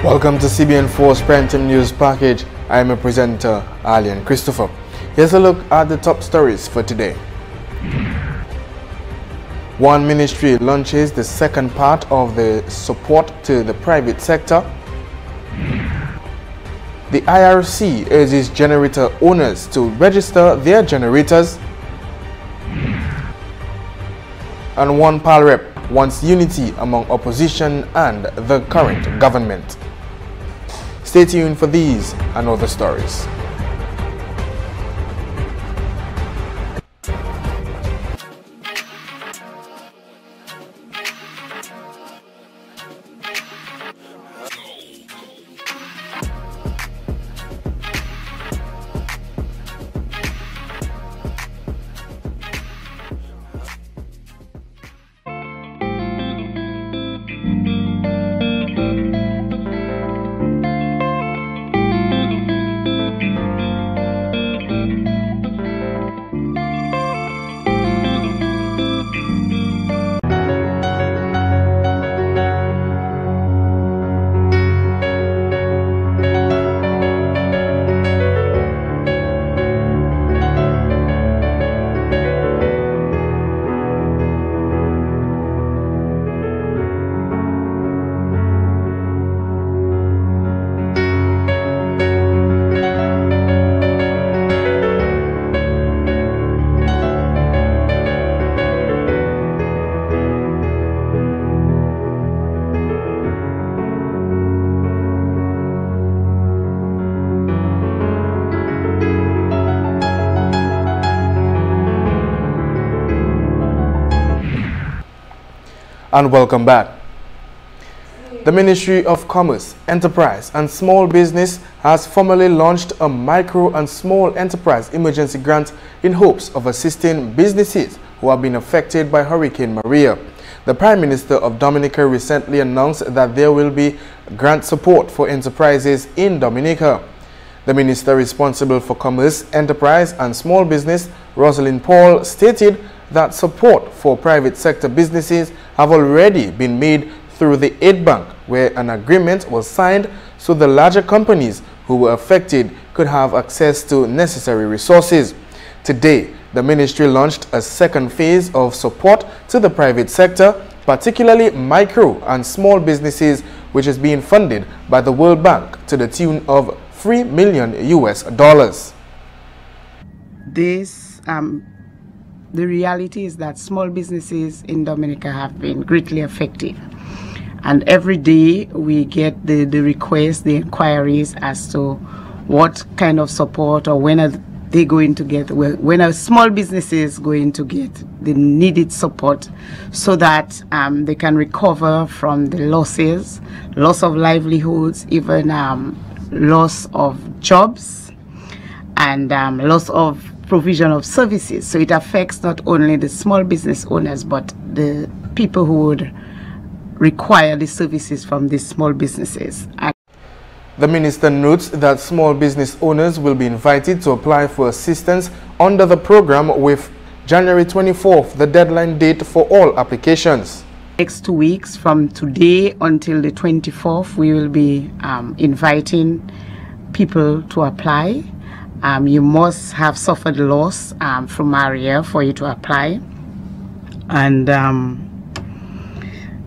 Welcome to CBN4's Primetime News Package. I am a presenter, Alian Christopher. Here's a look at the top stories for today. One ministry launches the second part of the support to the private sector. The IRC urges generator owners to register their generators. And one PAL rep wants unity among opposition and the current government. Stay tuned for these and other stories. And welcome back. The Ministry of Commerce, Enterprise and Small Business has formally launched a micro and small enterprise emergency grant in hopes of assisting businesses who have been affected by Hurricane Maria. The Prime Minister of Dominica recently announced that there will be grant support for enterprises in Dominica. The Minister responsible for Commerce, Enterprise and Small Business, Rosalind Paul, stated that support for private sector businesses have already been made through the Aid Bank, where an agreement was signed so the larger companies who were affected could have access to necessary resources. Today, the ministry launched a second phase of support to the private sector, particularly micro and small businesses, which is being funded by the World Bank to the tune of $3 million. The reality is that small businesses in Dominica have been greatly affected. And every day we get the requests, the inquiries as to what kind of support or when are they going to get, when are small businesses going to get the needed support so that they can recover from the losses, loss of livelihoods, even loss of jobs and loss of provision of services. So it affects not only the small business owners but the people who would require the services from these small businesses. The minister notes that small business owners will be invited to apply for assistance under the program, with January 24th the deadline date for all applications. Next 2 weeks from today until the 24th, we will be inviting people to apply. You must have suffered loss from Maria for you to apply, and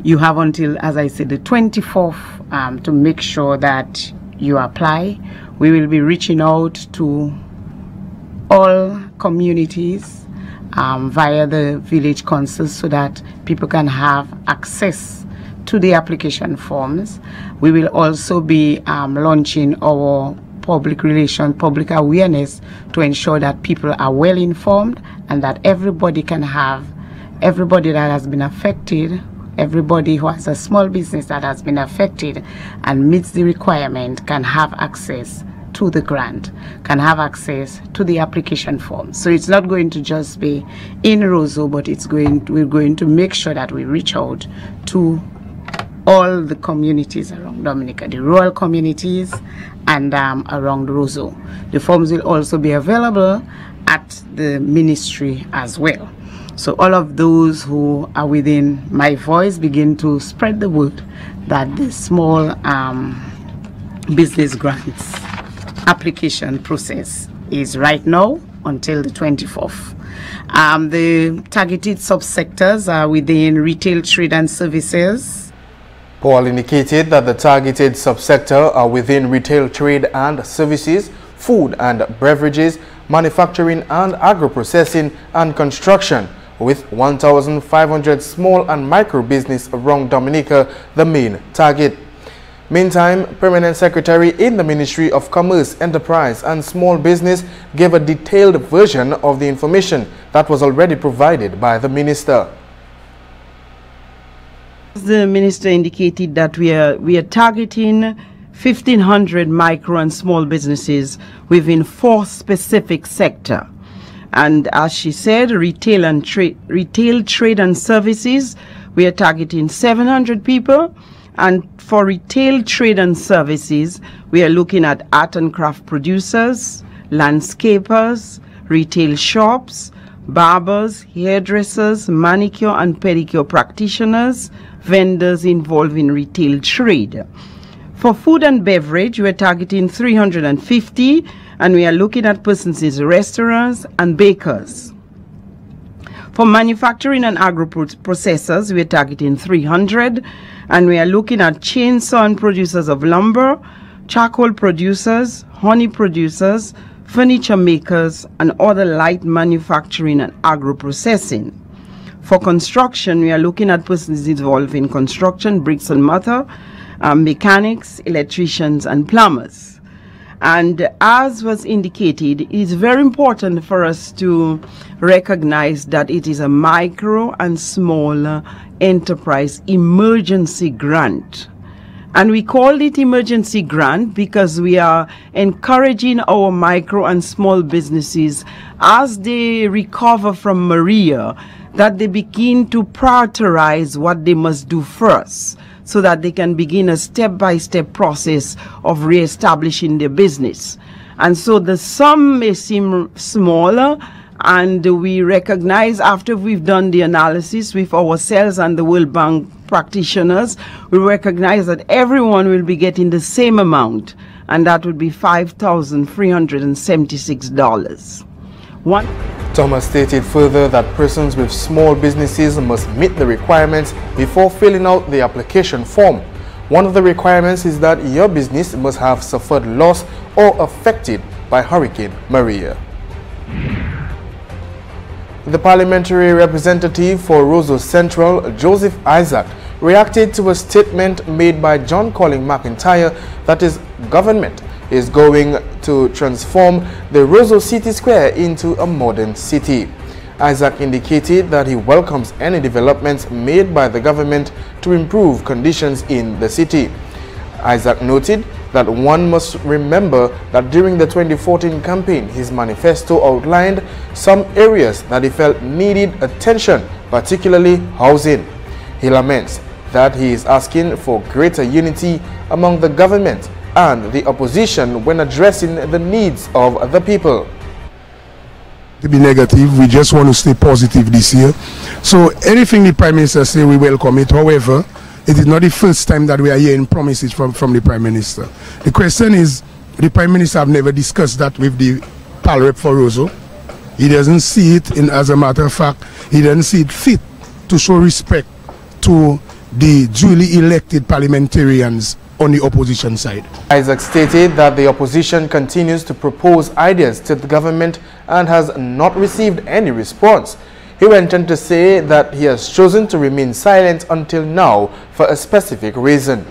you have until, as I said, the 24th to make sure that you apply. We will be reaching out to all communities via the village councils so that people can have access to the application forms. We will also be launching our public relation, public awareness to ensure that people are well informed and that everybody can have, everybody that has been affected, everybody who has a small business that has been affected and meets the requirement can have access to the grant, can have access to the application form. So it's not going to just be in Roseau, but we're going to make sure that we reach out to all the communities around Dominica, the rural communities and around Roseau. The forms will also be available at the ministry as well. So all of those who are within my voice begin to spread the word that the small business grants application process is right now until the 24th. The targeted subsectors are within retail, trade and services. Paul indicated that the targeted subsector are within retail, trade and services, food and beverages, manufacturing and agro-processing and construction, with 1,500 small and micro business around Dominica the main target. Meantime, Permanent Secretary in the Ministry of Commerce, Enterprise and Small Business gave a detailed version of the information that was already provided by the Minister. The Minister indicated that we are targeting 1,500 micro and small businesses within 4 specific sectors. And as she said, retail, trade and services, we are targeting 700 people. And for retail, trade and services, we are looking at art and craft producers, landscapers, retail shops, barbers, hairdressers, manicure and pedicure practitioners, vendors involved in retail trade. For food and beverage, we are targeting 350, and we are looking at persons in restaurants and bakers. For manufacturing and agro-processors, we are targeting 300, and we are looking at chainsaw and producers of lumber, charcoal producers, honey producers, furniture makers, and other light manufacturing and agro-processing. For construction, we are looking at persons involved in construction, bricks and mortar, mechanics, electricians, and plumbers. And as was indicated, it is very important for us to recognize that it is a micro and small enterprise emergency grant. And we call it emergency grant because we are encouraging our micro and small businesses as they recover from Maria, that they begin to prioritize what they must do first, so that they can begin a step-by-step process of re-establishing their business. And so the sum may seem smaller, and we recognize after we've done the analysis with ourselves and the World Bank practitioners, we recognize that everyone will be getting the same amount, and that would be $5,376. Thomas stated further that persons with small businesses must meet the requirements before filling out the application form. One of the requirements is that your business must have suffered loss or affected by Hurricane Maria. The parliamentary representative for Roseau Central, Joseph Isaac, reacted to a statement made by John Colin McIntyre that his government is going to transform the Roseau City Square into a modern city. Isaac indicated that he welcomes any developments made by the government to improve conditions in the city. Isaac noted that one must remember that during the 2014 campaign, his manifesto outlined some areas that he felt needed attention, particularly housing. He laments that he is asking for greater unity among the government and the opposition when addressing the needs of the people. To be negative, we just want to stay positive this year. So anything the Prime Minister say, we welcome it. However, it is not the first time that we are hearing promises from the Prime Minister. The question is, the Prime Minister have never discussed that with the Pal Rep for Roseau. He doesn't see it, as a matter of fact, he doesn't see it fit to show respect to the duly elected parliamentarians on the opposition side. Isaac stated that the opposition continues to propose ideas to the government and has not received any response. He went on to say that he has chosen to remain silent until now for a specific reason.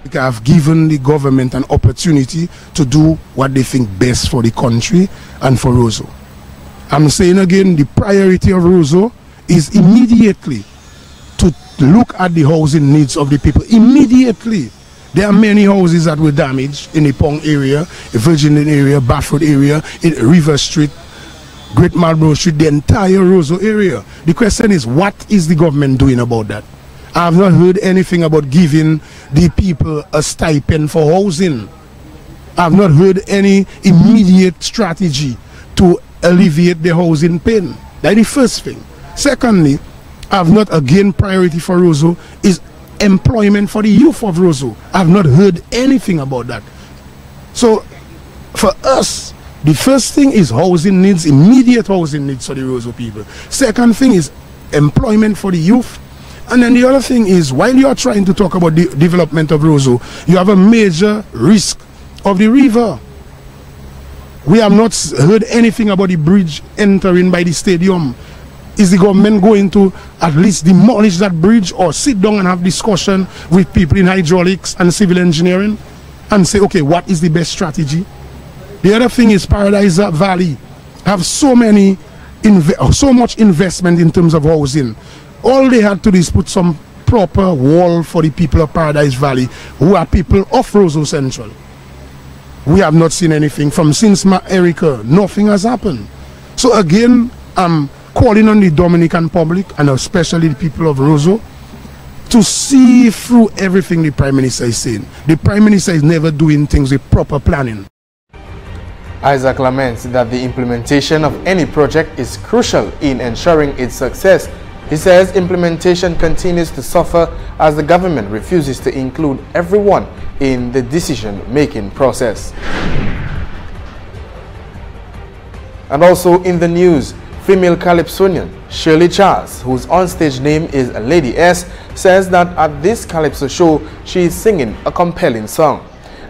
We have given the government an opportunity to do what they think best for the country and for Roseau. I'm saying again, the priority of Roseau is immediately to look at the housing needs of the people. Immediately. There are many houses that were damaged in the Pong area, the Virginia area, Bafford area, in River Street, Great Marlborough Street, the entire Roseau area. The question is, what is the government doing about that? I have not heard anything about giving the people a stipend for housing. I have not heard any immediate strategy to alleviate the housing pain. That's the first thing. Secondly, I have not, again, priority for Roseau is employment for the youth of Roseau. I've not heard anything about that. So for us, the first thing is housing needs, immediate housing needs for the Roseau people. Second thing is employment for the youth. And then the other thing is, while you are trying to talk about the development of Roseau, you have a major risk of the river. We have not heard anything about the bridge entering by the stadium. Is the government going to at least demolish that bridge or sit down and have discussion with people in hydraulics and civil engineering and say, okay, what is the best strategy? The other thing is Paradise Valley have so much investment in terms of housing. All they had to do is put some proper wall for the people of Paradise Valley, who are people of Roseau Central. We have not seen anything from since Erica. Nothing has happened. So again, I'm calling on the Dominican public and especially the people of Roseau to see through everything the Prime Minister is saying. The Prime Minister is never doing things with proper planning. Isaac laments that the implementation of any project is crucial in ensuring its success. He says implementation continues to suffer as the government refuses to include everyone in the decision-making process. And also in the news, female calypsonian Shirley Charles, whose onstage name is Lady S, says that at this calypso show she is singing a compelling song.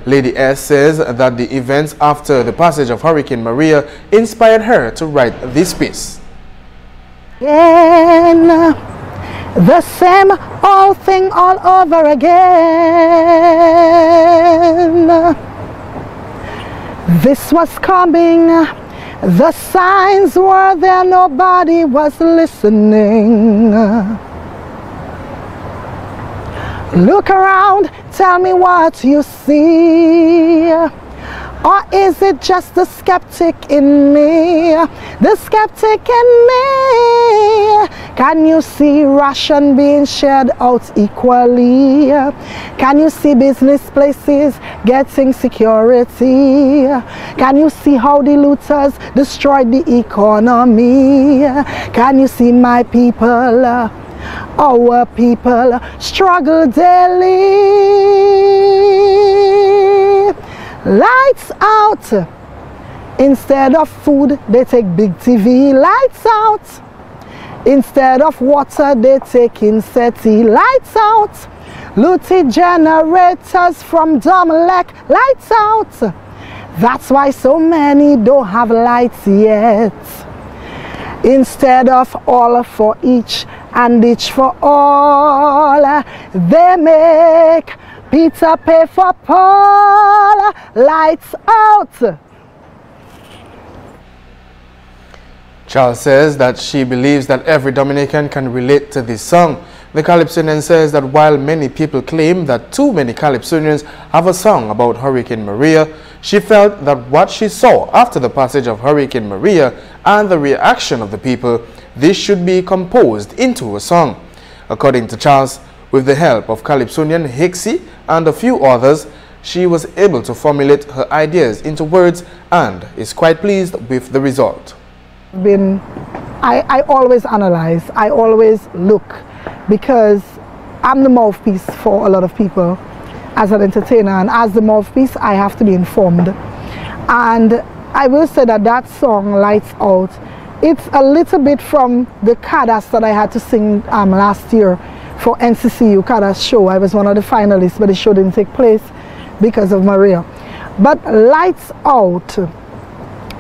Lady S says that the events after the passage of Hurricane Maria inspired her to write this piece. Again, the same old thing all over again. This was coming, the signs were there, nobody was listening. Look around, tell me what you see. Or is it just the skeptic in me? The skeptic in me. Can you see ration being shared out equally? Can you see business places getting security? Can you see how the looters destroyed the economy? Can you see my people, our people, struggle daily? Lights out. Instead of food, they take big TV. Lights out. Instead of water, they take inseti. Lights out. Looted generators from Domlek. Lights out. That's why so many don't have lights yet. Instead of all for each and each for all, they make Peter pay for Paul. Lights out. Charles says that she believes that every Dominican can relate to this song. The Calypsonian says that while many people claim that too many Calypsonians have a song about Hurricane Maria, she felt that what she saw after the passage of Hurricane Maria and the reaction of the people, this should be composed into a song. According to Charles, with the help of Calypsonian Hixie and a few others, she was able to formulate her ideas into words and is quite pleased with the result. I always analyze, I always look, because I'm the mouthpiece for a lot of people as an entertainer, and as the mouthpiece I have to be informed. And I will say that that song, Lights Out, it's a little bit from the Kadas that I had to sing last year for NCCU Kadas show. I was one of the finalists, but the show didn't take place because of Maria. But Lights Out,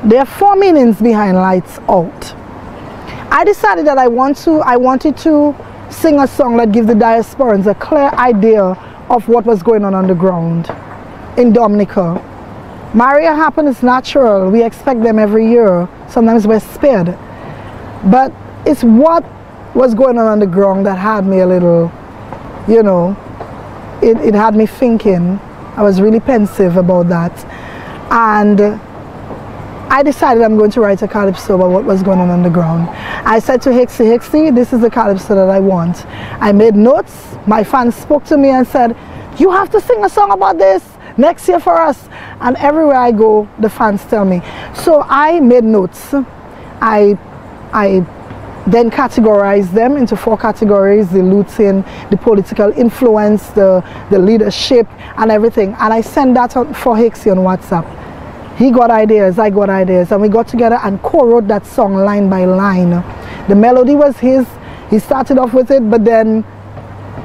there are 4 meanings behind Lights Out. I decided that I wanted to sing a song that gives the diasporans a clear idea of what was going on the ground in Dominica. Maria happened, it's natural. We expect them every year. Sometimes we're spared. But it's what was going on the ground that had me a little, you know, it had me thinking. I was really pensive about that. And I decided I'm going to write a calypso about what was going on the ground. I said to Hixie, this is the calypso that I want. I made notes. My fans spoke to me and said, you have to sing a song about this next year for us. And everywhere I go, the fans tell me. So I made notes. I then categorize them into 4 categories: the looting, the political influence, the leadership, and everything. And I sent that out for Hixie on WhatsApp. He got ideas, I got ideas, and we got together and co-wrote that song line by line. The melody was his. He started off with it, but then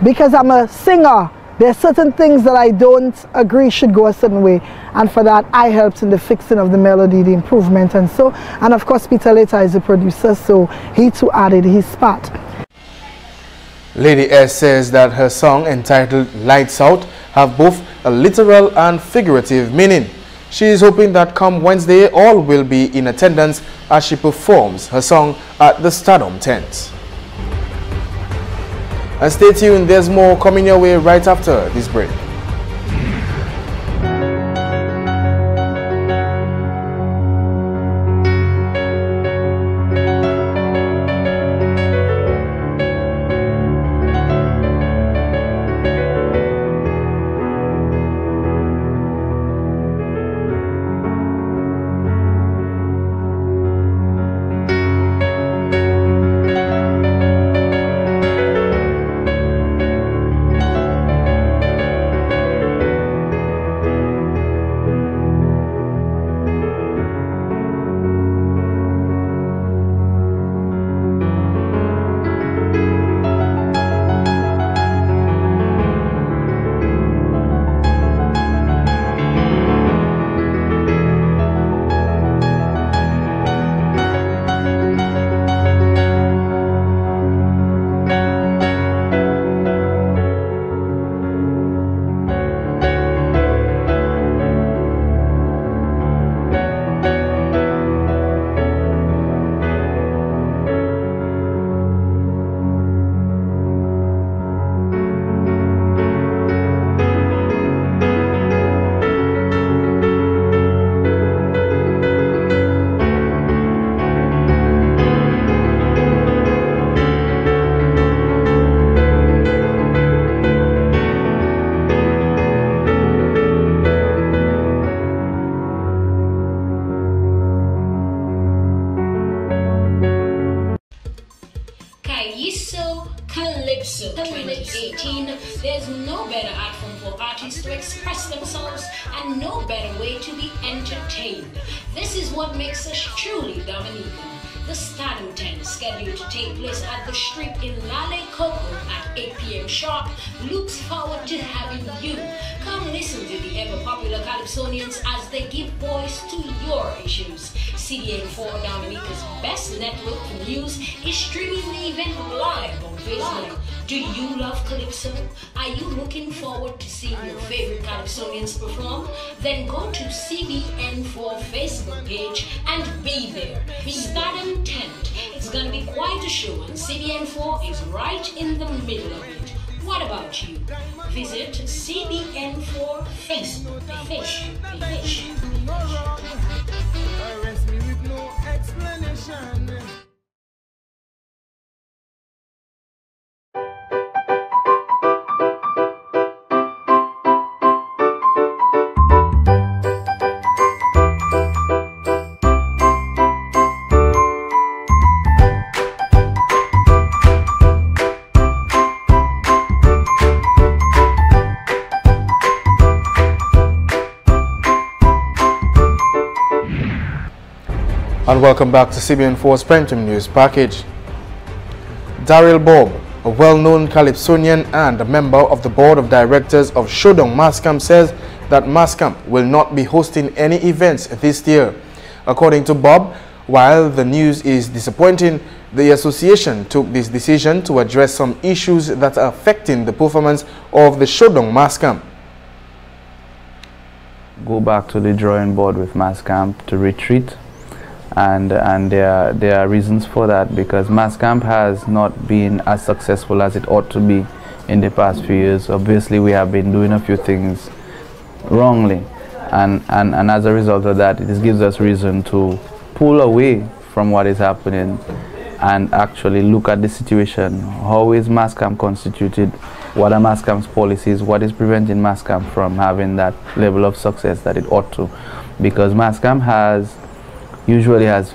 because I'm a singer, there's certain things that I don't agree should go a certain way, and for that I helped in the fixing of the melody, the improvement, and so. And of course Peter later is the producer, so he too added his part. Lady S says that her song entitled Lights Out have both a literal and figurative meaning. She is hoping that come Wednesday all will be in attendance as she performs her song at the Stardom tent. And stay tuned, there's more coming your way right after this break. Calypso 2018. There's no better platform for artists to express themselves and no better way to be entertained. This is what makes us truly Dominican. The Stardom tent is scheduled to take place at the Strip in Lale Coco at 8 p.m. sharp. Looks forward to having you. Come listen to the ever-popular Calypsonians as they give voice to your issues. CBN4, Dominica's best network for news, is streaming the event live on Facebook. Do you love Calypso? Are you looking forward to seeing your favorite Calypsonians perform? Then go to CBN4 Facebook page and be there. Stardom tent. It's gonna be quite a show and CBN4 is right in the middle of it. What about you? Visit CBN4 Facebook page. Arrest me with no explanation. And welcome back to CBN4's Primetime News Package. Daryl Bob, a well-known Calypsonian and a member of the board of directors of Shodong Mascamp, says that Mascamp will not be hosting any events this year. According to Bob, while the news is disappointing, the association took this decision to address some issues that are affecting the performance of the Shodong Mascamp. Go back to the drawing board with Mascamp to retreat. And there are reasons for that, because Mascamp has not been as successful as it ought to be in the past few years. Obviously, we have been doing a few things wrongly, and as a result of that, it gives us reason to pull away from what is happening and actually look at the situation. How is Mascamp constituted? What are Mascamp's policies? What is preventing Mascamp from having that level of success that it ought to? Because Mascamp usually has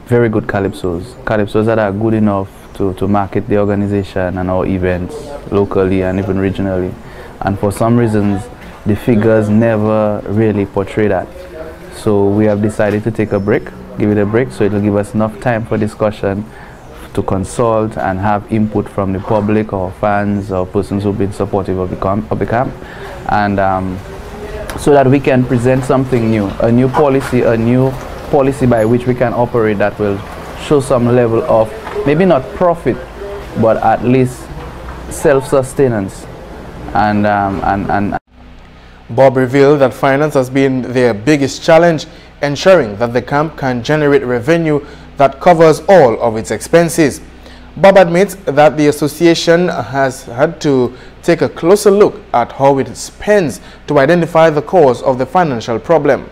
very good calypsos that are good enough to market the organization and our events locally and even regionally. And for some reasons, the figures never really portray that. So we have decided to take a break, give it a break, so it will give us enough time for discussion, to consult and have input from the public or fans or persons who've been supportive of the camp, and so that we can present something new, a new policy by which we can operate that will show some level of, maybe not profit, but at least self-sustenance. And Bob revealed that finance has been their biggest challenge, ensuring that the camp can generate revenue that covers all of its expenses. Bob admits that the association has had to take a closer look at how it spends to identify the cause of the financial problem.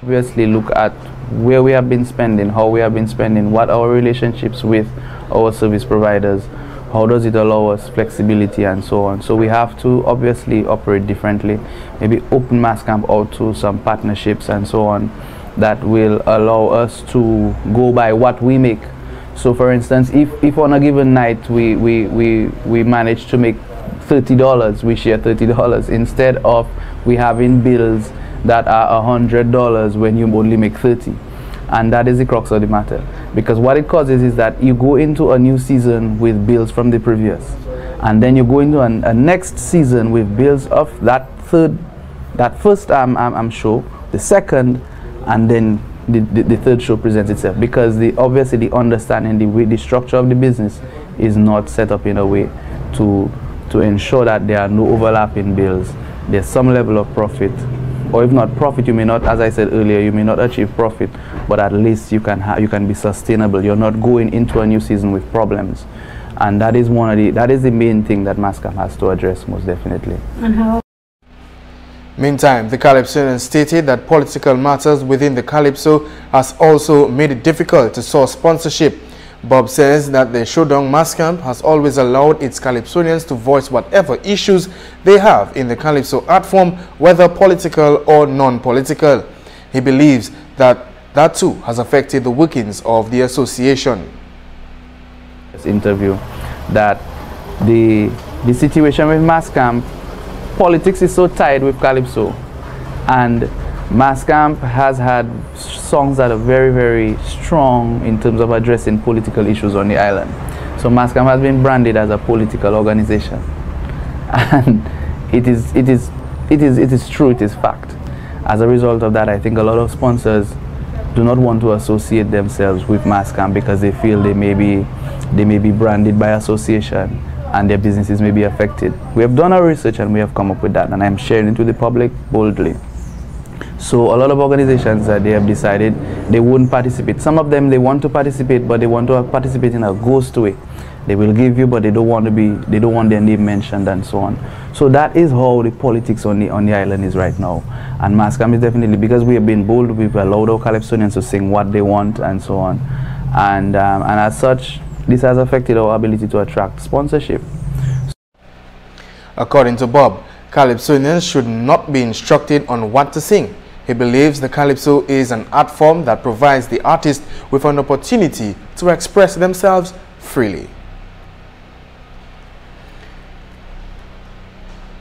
Obviously look at where we have been spending, how we have been spending, what our relationships with our service providers, how does it allow us flexibility and so on. So we have to obviously operate differently, maybe open Mascamp out to some partnerships and so on that will allow us to go by what we make. So for instance, if on a given night we manage to make $30, we share $30 instead of we having bills that are $100 when you only make 30. And that is the crux of the matter, because what it causes is that you go into a new season with bills from the previous, and then you go into a next season with bills of that first show, the second, and then the third show presents itself, because obviously the understanding, the structure of the business is not set up in a way to ensure that there are no overlapping bills. There's some level of profit, or if not profit, you may not, as I said earlier, you may not achieve profit, but at least you can be sustainable. You're not going into a new season with problems, and that is the main thing that Mascamp has to address, most definitely. Meantime, the Calypsonian stated that political matters within the Calypso has also made it difficult to source sponsorship. Bob says that the Showdown Mascamp has always allowed its Calypsonians to voice whatever issues they have in the Calypso art form, whether political or non-political. He believes that too has affected the workings of the association. This interview, that the situation with Mascamp, politics is so tied with Calypso, and Mascamp has had songs that are very, very strong in terms of addressing political issues on the island. So Mascamp has been branded as a political organization, and it is true, it is fact. As a result of that, I think a lot of sponsors do not want to associate themselves with Mascamp because they feel they may be branded by association and their businesses may be affected. We have done our research and we have come up with that, and I'm sharing it with the public boldly. So a lot of organizations they have decided they won't participate. Some of them, they want to participate, but they want to participate in a ghost way. They will give you, but they don't want their name mentioned and so on. So that is how the politics on the island is right now. And Mascamp is definitely, because we have been bold, we've allowed our Calypsonians to sing what they want and so on. And as such, this has affected our ability to attract sponsorship. According to Bob, Calypsonians should not be instructed on what to sing. He believes the Calypso is an art form that provides the artist with an opportunity to express themselves freely.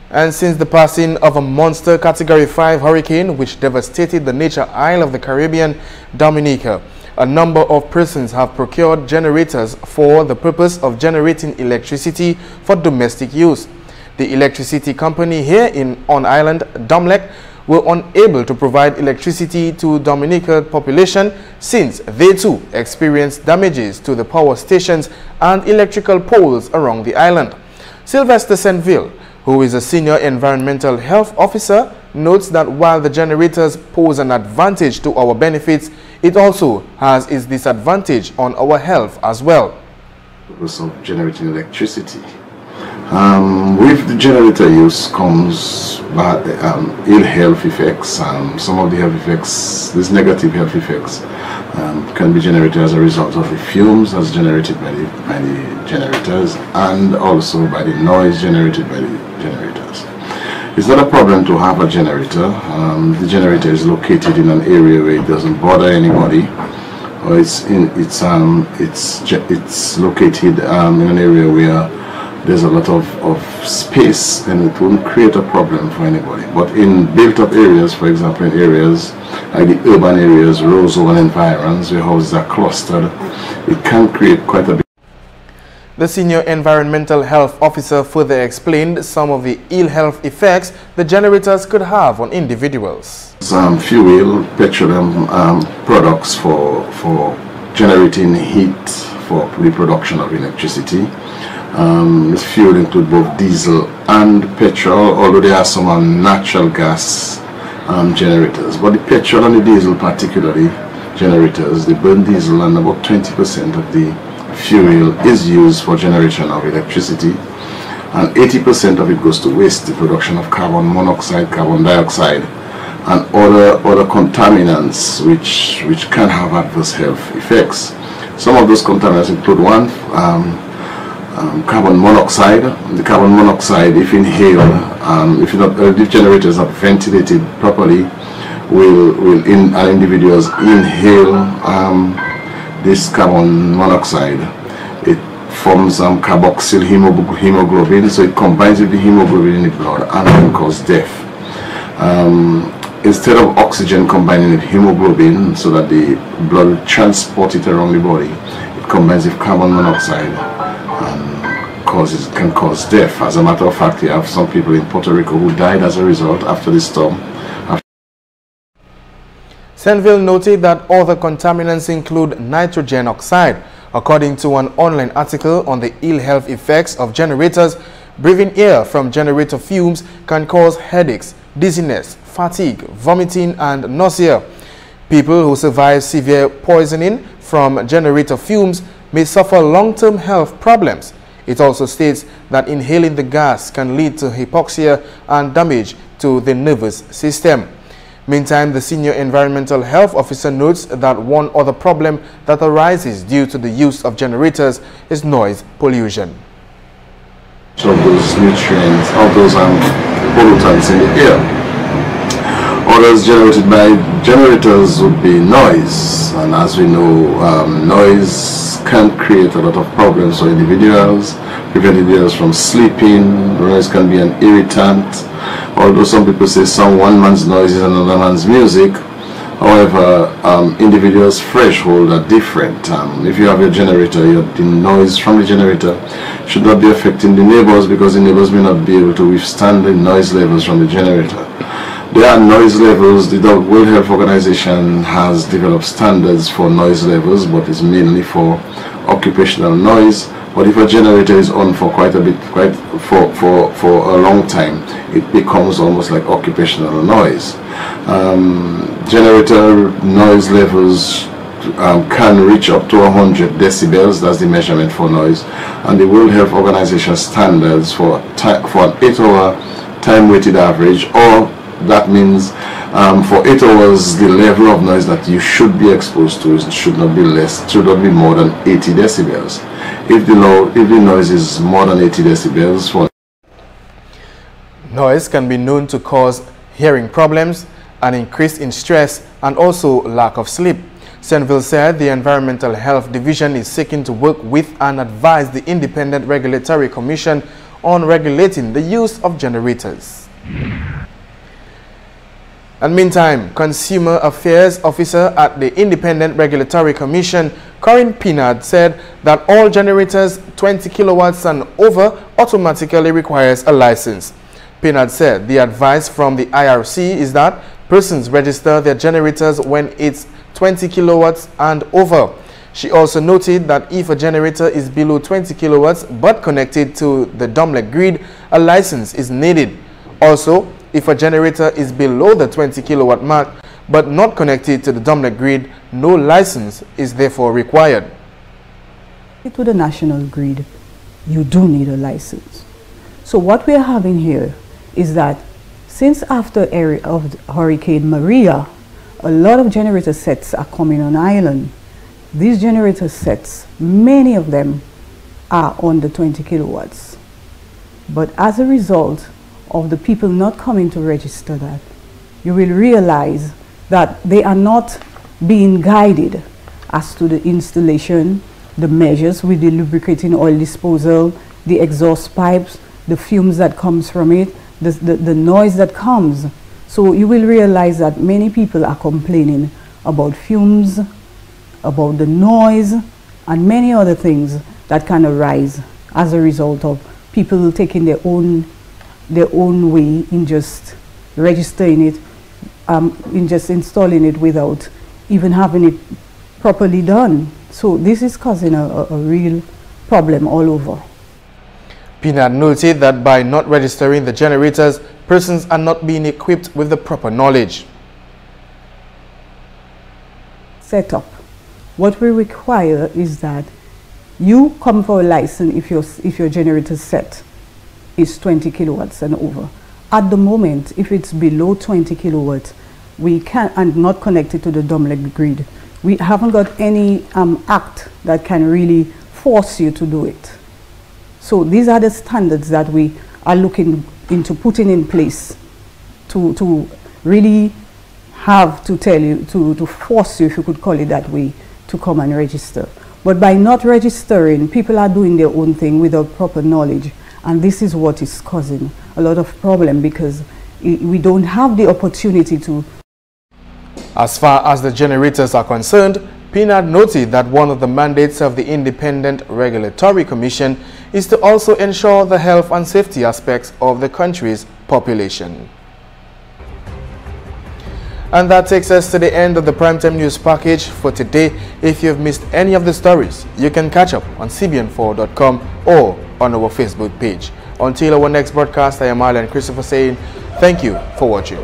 And since the passing of a monster Category 5 hurricane which devastated the nature isle of the Caribbean, Dominica, a number of persons have procured generators for the purpose of generating electricity for domestic use. The electricity company here on island, Domlec, were unable to provide electricity to Dominica population since they too experienced damages to the power stations and electrical poles around the island. Sylvester Senville, who is a senior environmental health officer, notes that while the generators pose an advantage to our benefits, it also has its disadvantage on our health as well. Purpose of generating electricity. With the generator use comes ill health effects. Some of the health effects, these negative health effects, can be generated as a result of the fumes that's generated by the generators, and also by the noise generated by the generators. It's not a problem to have a generator. The generator is located in an area where it doesn't bother anybody, or it's located in an area where there's a lot of space, then it wouldn't create a problem for anybody. But in built-up areas, for example, in areas like the urban areas, Roseau and environs, where houses are clustered, it can create quite a bit. The senior environmental health officer further explained some of the ill health effects the generators could have on individuals. Fuel, petroleum products for generating heat for the production of electricity. This fuel includes both diesel and petrol, although there are some natural gas generators. But the petrol and the diesel particularly generators, they burn diesel, and about 20% of the fuel is used for generation of electricity, and 80% of it goes to waste, the production of carbon monoxide, carbon dioxide, and other contaminants which can have adverse health effects. Some of those contaminants include one, carbon monoxide. The carbon monoxide, if inhaled, if generators are ventilated properly, and individuals inhale this carbon monoxide, it forms carboxyl hemoglobin, so it combines with the hemoglobin in the blood and can cause death. Instead of oxygen combining with hemoglobin so that the blood will transport it around the body, it combines with carbon monoxide and can cause death. As a matter of fact, you have some people in Puerto Rico who died as a result after the storm. Senville noted that other contaminants include nitrogen oxide. According to an online article on the ill health effects of generators, breathing air from generator fumes can cause headaches, dizziness, fatigue, vomiting, and nausea. People who survive severe poisoning from generator fumes may suffer long-term health problems. It also states that inhaling the gas can lead to hypoxia and damage to the nervous system. Meantime, the senior environmental health officer notes that one other problem that arises due to the use of generators is noise pollution. So those nutrients, all those pollutants in the air. Others generated by generators would be noise, and as we know, noise can create a lot of problems for individuals, prevent individuals from sleeping. Noise can be an irritant. Although some people say one man's noise is another man's music, however, individuals' threshold are different. If you have your generator, the noise from the generator should not be affecting the neighbors, because the neighbors may not be able to withstand the noise levels from the generator. There are noise levels. The World Health Organization has developed standards for noise levels, but it's mainly for occupational noise. But if a generator is on for quite a bit, for a long time, it becomes almost like occupational noise. Generator noise levels can reach up to 100 decibels. That's the measurement for noise. And the World Health Organization standards for an 8-hour time-weighted average, or that means for 8 hours, the level of noise that you should be exposed to should not be more than 80 decibels. If the noise is more than 80 decibels, noise can be known to cause hearing problems, an increase in stress, and also lack of sleep. Senville said the Environmental Health Division is seeking to work with and advise the Independent Regulatory Commission on regulating the use of generators. And meantime, Consumer Affairs Officer at the Independent Regulatory Commission, Corinne Pinard, said that all generators 20 kilowatts and over automatically requires a license. Pinard said the advice from the IRC is that persons register their generators when it's 20 kilowatts and over. She also noted that if a generator is below 20 kilowatts but connected to the Domlec grid, a license is needed. Also, if a generator is below the 20 kilowatt mark but not connected to the Domlec grid, no license is therefore required. To the national grid, you do need a license. So what we are having here is that since after of Hurricane Maria, a lot of generator sets are coming on island. These generator sets, many of them are under 20 kilowatts. But as a result of the people not coming to register that, you will realize that they are not being guided as to the installation, the measures with the lubricating oil disposal, the exhaust pipes, the fumes that comes from it, the noise that comes. So you will realize that many people are complaining about fumes, about the noise, and many other things that can arise as a result of people taking their own way in just registering it, in just installing it without even having it properly done. So this is causing a real problem all over. Pinard noted that by not registering the generators, persons are not being equipped with the proper knowledge. Setup. What we require is that you come for a license if your generator set is 20 kilowatts and over. At the moment, if it's below 20 kilowatts, we can, and not connected to the dominant grid, we haven't got any act that can really force you to do it. So these are the standards that we are looking into putting in place to really have to tell you, to force you, if you could call it that way, to come and register. But by not registering, people are doing their own thing without proper knowledge, and this is what is causing a lot of problem, because we don't have the opportunity to. As far as the generators are concerned, Pinard noted that one of the mandates of the Independent Regulatory Commission is to also ensure the health and safety aspects of the country's population. And that takes us to the end of the Primetime News package for today. If you've missed any of the stories, you can catch up on CBN4.com or on our Facebook page. Until our next broadcast, I am Alan Christopher saying thank you for watching.